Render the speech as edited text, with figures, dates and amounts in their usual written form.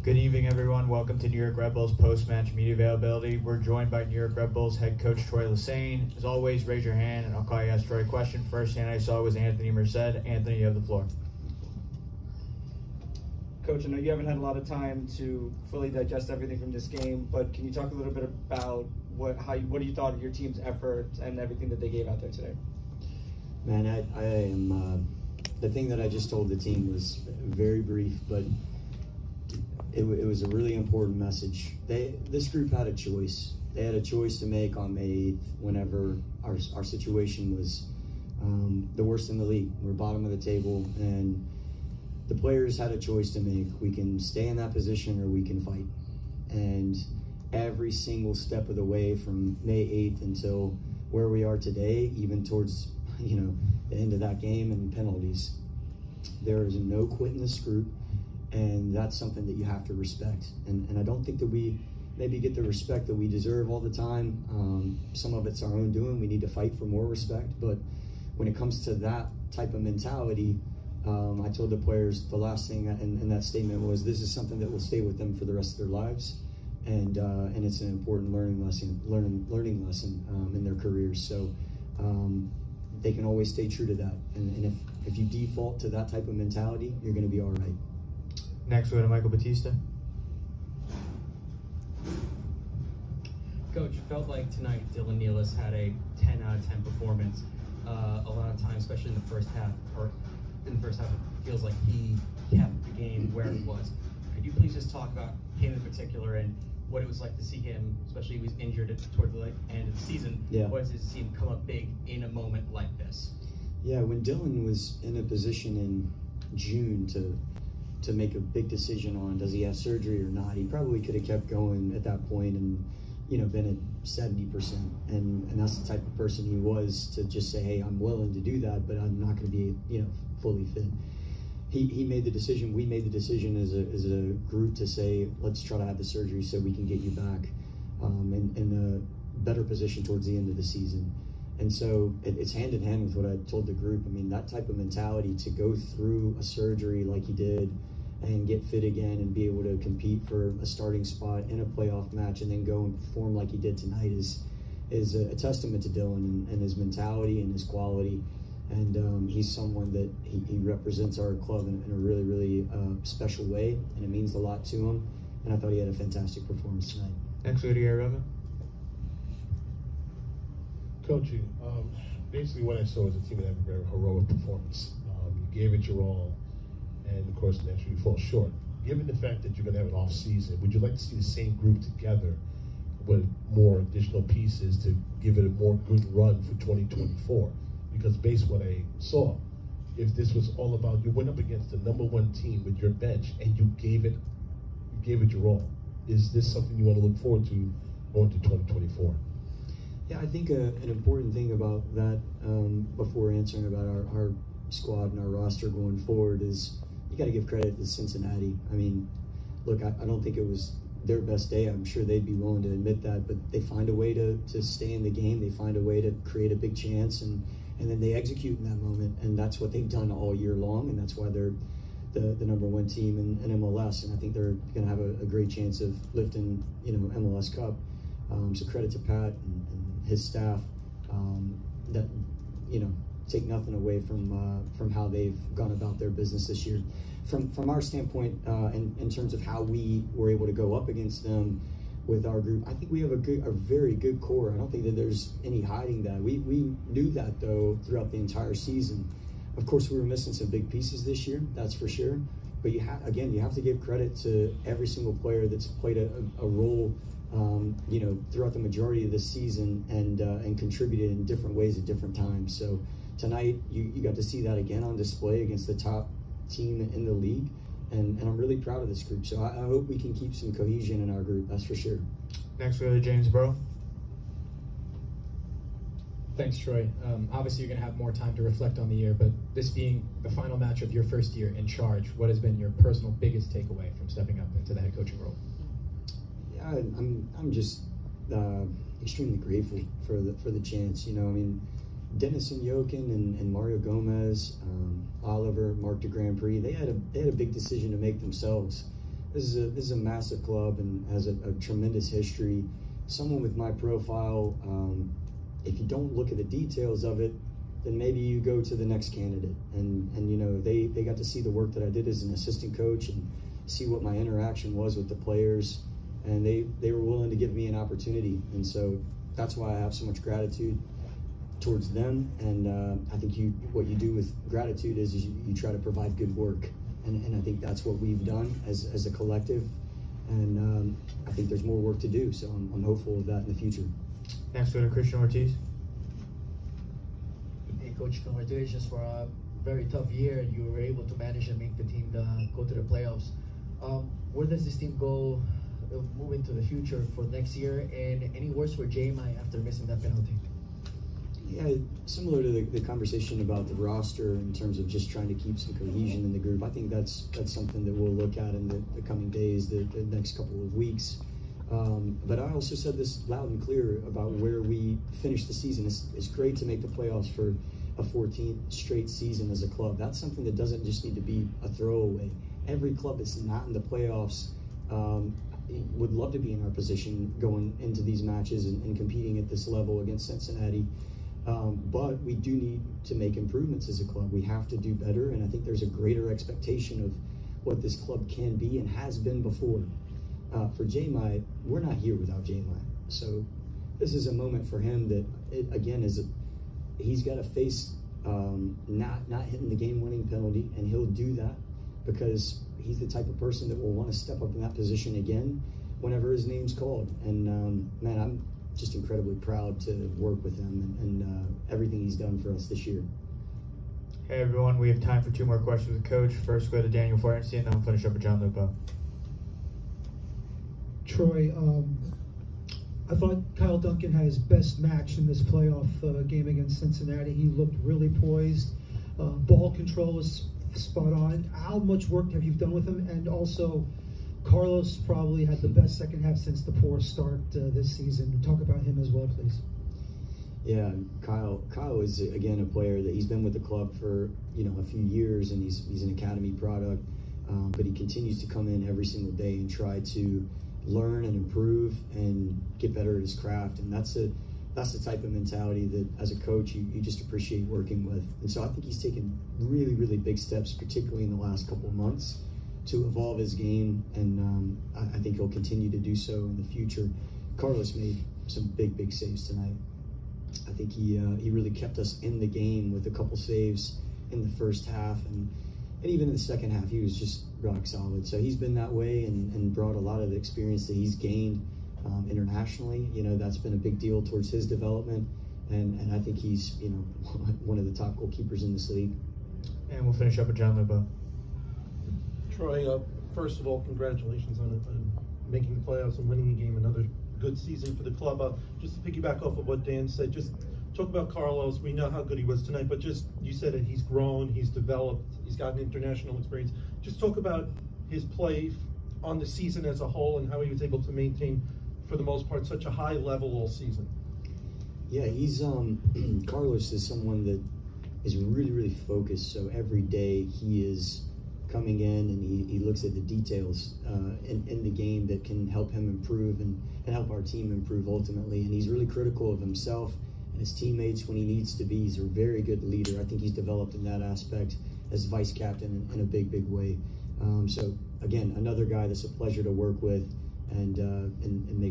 Good evening, everyone. Welcome to New York Red Bulls post-match media availability. We're joined by New York Red Bulls head coach Troy Lesesne. As always, raise your hand and I'll call you, ask Troy a question. First hand I saw was Anthony Merced. Anthony, you have the floor. Coach, I know you haven't had a lot of time to fully digest everything from this game, but can you talk a little bit about what you thought of your team's effort and everything that they gave out there today? Man, I am. The thing that I just told the team was very brief, but it was a really important message. This group had a choice. They had a choice to make on May 8th whenever our situation was the worst in the league. We're bottom of the table, and the players had a choice to make. We can stay in that position or we can fight. And every single step of the way from May 8th until where we are today, even towards the end of that game and penalties, there is no quit in this group. And that's something that you have to respect. And I don't think that we maybe get the respect that we deserve all the time. Some of it's our own doing. We need to fight for more respect. But when it comes to that type of mentality, I told the players the last thing in that statement was, this is something that will stay with them for the rest of their lives. And it's an important learning lesson in their careers. So they can always stay true to that. And if you default to that type of mentality, you're going to be all right. Next, we go to Michael Batista. Coach, it felt like tonight Dylan Nealis had a 10 out of 10 performance. A lot of times, especially in the first half, it feels like he kept the game where it was. Could you please just talk about him in particular and what it was like to see him, especially he was injured toward the end of the season, what is it to see him come up big in a moment like this? Yeah, when Dylan was in a position in June to make a big decision on does he have surgery or not, he probably could have kept going at that point and been at 70%, and that's the type of person he was to just say, hey, I'm willing to do that, but I'm not going to be fully fit. He made the decision, we made the decision as a group to say, let's try to have the surgery so we can get you back in a better position towards the end of the season. And so it's hand in hand with what I told the group. I mean, that type of mentality to go through a surgery like he did and get fit again and be able to compete for a starting spot in a playoff match and then go and perform like he did tonight is a testament to Dylan and his mentality and his quality. And he's someone that he represents our club in a really, really special way, and it means a lot to him. And I thought he had a fantastic performance tonight. Next, we go to Roman. Coach, basically what I saw was a team that had a very heroic performance. You gave it your all, and of course, naturally you fall short. Given the fact that you're going to have an off season, would you like to see the same group together with more additional pieces to give it a more good run for 2024? Because based on what I saw, if this was all about, you went up against the #1 team with your bench and you gave it your all. Is this something you want to look forward to going to 2024? Yeah, I think an important thing about that, before answering about our squad and our roster going forward, is you got to give credit to Cincinnati. I mean, look, I don't think it was their best day. I'm sure they'd be willing to admit that, but they find a way to stay in the game. They find a way to create a big chance, and then they execute in that moment, and that's what they've done all year long, and that's why they're the #1 team in MLS, and I think they're going to have a great chance of lifting, MLS Cup. So credit to Pat and his staff, that take nothing away from how they've gone about their business this year. From our standpoint, in terms of how we were able to go up against them with our group, I think we have a very good core. I don't think that there's any hiding that. We knew that, though, throughout the entire season. Of course, we were missing some big pieces this year, that's for sure. But you have to give credit to every single player that's played a role, throughout the majority of the season and contributed in different ways at different times. So tonight, you got to see that again on display against the top team in the league. And I'm really proud of this group. So I hope we can keep some cohesion in our group, that's for sure. Next, we go to James Bro. Thanks, Troy. Obviously, you're going to have more time to reflect on the year, but this being the final match of your first year in charge, what has been your personal biggest takeaway from stepping up into the head coaching role? Yeah, I'm just extremely grateful for the chance. Denison Yokin and Mario Gomez, Oliver, Mark de Grand Prix, they had a big decision to make themselves. this is a massive club and has a tremendous history. Someone with my profile, if you don't look at the details of it, then maybe you go to the next candidate. And you know, they got to see the work that I did as an assistant coach and see what my interaction was with the players, and they were willing to give me an opportunity. And so that's why I have so much gratitude towards them. And I think what you do with gratitude is you try to provide good work. And I think that's what we've done as a collective. And I think there's more work to do, so I'm hopeful of that in the future. Next, we go to Christian Ortiz. Hey, Coach, congratulations for a very tough year. You were able to manage and make the team go to the playoffs. Where does this team go move into the future for next year? And any worse for J-Mai after missing that penalty? Yeah, similar to the conversation about the roster in terms of just trying to keep some cohesion in the group. I think that's something that we'll look at in the coming days, the next couple of weeks. But I also said this loud and clear about where we finish the season. It's great to make the playoffs for a 14th straight season as a club. That's something that doesn't just need to be a throwaway. Every club that's not in the playoffs would love to be in our position going into these matches and competing at this level against Cincinnati. But we do need to make improvements as a club. We have to do better, and I think there's a greater expectation of what this club can be and has been before. For J-Mai, we're not here without J-Mai. So this is a moment for him that, he's got to face not hitting the game-winning penalty, and he'll do that because he's the type of person that will want to step up in that position again whenever his name's called. And man, I'm just incredibly proud to work with him and everything he's done for us this year. Hey everyone, we have time for 2 more questions with Coach. First, go to Daniel Feuerstein, then we'll finish up with John Lupo. Troy, I thought Kyle Duncan had his best match in this playoff game against Cincinnati. He looked really poised. Ball control was spot on. How much work have you done with him? And also, Carlos probably had the best second half since the poor start this season. Talk about him as well, please. Yeah, Kyle is again a player that he's been with the club for a few years, and he's an academy product. But he continues to come in every single day and try to learn and improve and get better at his craft. And that's the type of mentality that as a coach you just appreciate working with. And so I think he's taken really, really big steps, particularly in the last couple of months, to evolve his game, and I think he'll continue to do so in the future. Carlos made some big saves tonight. I think he really kept us in the game with a couple saves in the first half, and even in the second half he was just rock solid. So he's been that way and brought a lot of the experience that he's gained internationally. That's been a big deal towards his development, and I think he's one of the top goalkeepers in this league. And we'll finish up with John Lupo. Troy, first of all, congratulations on making the playoffs and winning a game. Another good season for the club. Just to piggyback off of what Dan said, just talk about Carlos. We know how good he was tonight, but you said it, he's grown, he's developed, he's gotten international experience. Just talk about his play on the season as a whole and how he was able to maintain, for the most part, such a high level all season. Yeah, he's Carlos is someone that is really focused. So every day he is coming in and he looks at the details in the game that can help him improve and help our team improve ultimately. And he's really critical of himself and his teammates when he needs to be. He's a very good leader. I think he's developed in that aspect as vice captain in a big way. So again, another guy that's a pleasure to work with and make